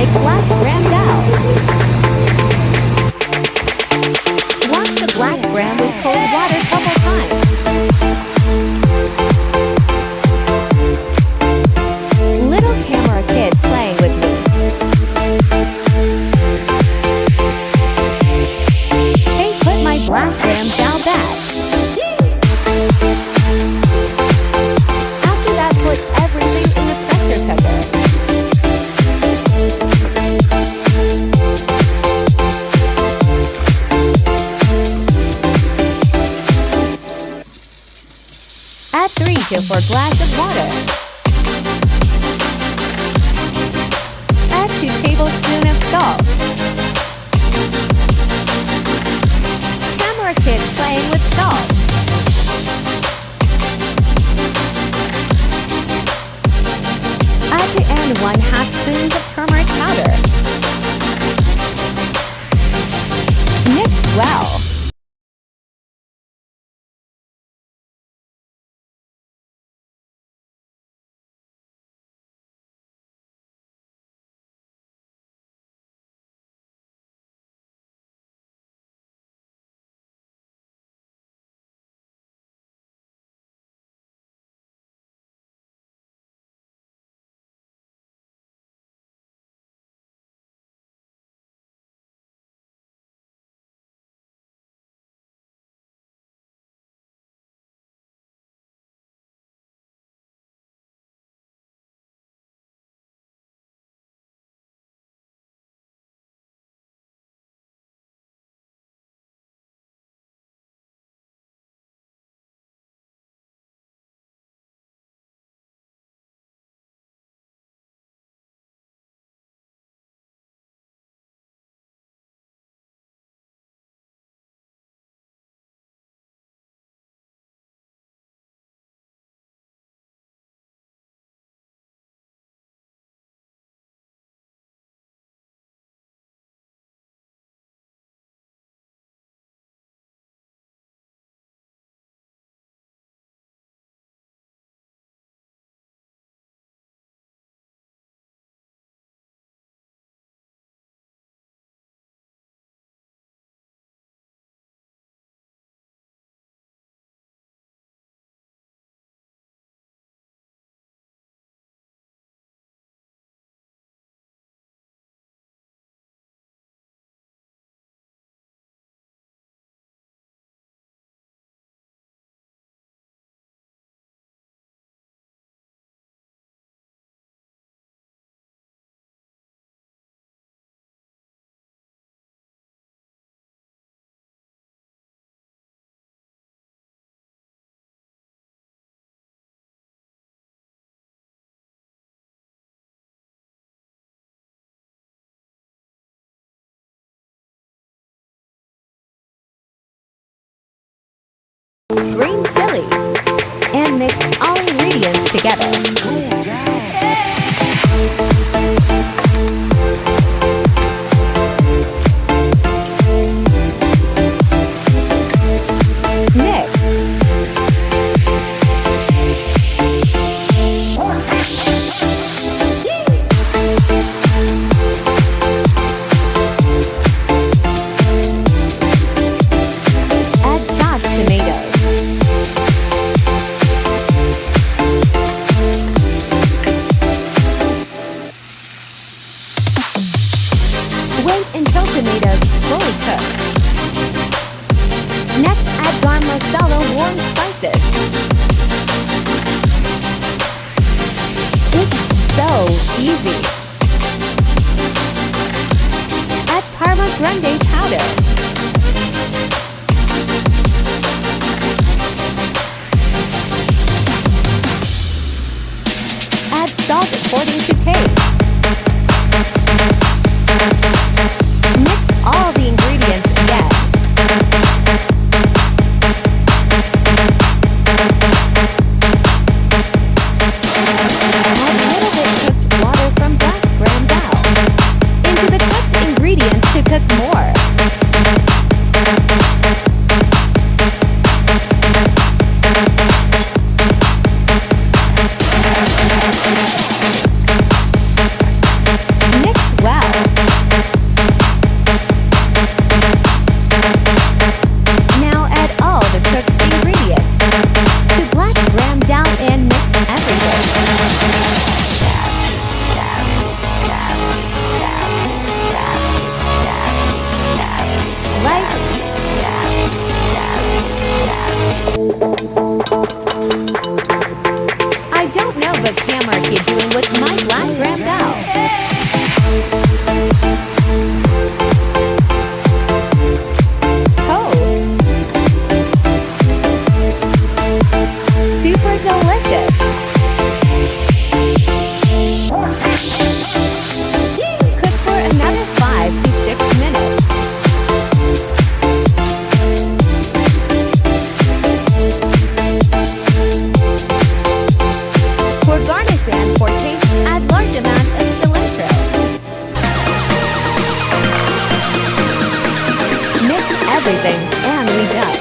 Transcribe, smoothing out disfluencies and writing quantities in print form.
make Black Gram Dal. Wash the black gram with cold water couple times. Little camera kid playing with me. Hey, put my Black Gram Dal back. After that, put everything in the pressure cooker. Add 3 to 4 glasses of water. Add 2 tablespoons of salt. Camera kid playing with salt. Add to end 1/2 spoons of turmeric powder. Mix well. Green chili, and mix all ingredients together. Mix. Add chopped tomatoes. Wait until tomatoes fully cook. Next, add garam masala warm spices. It's so easy. Add Parma Grande powder. Add salt according to taste. Mix all the ingredients again. Add a little bit cooked water from black everything, and we done.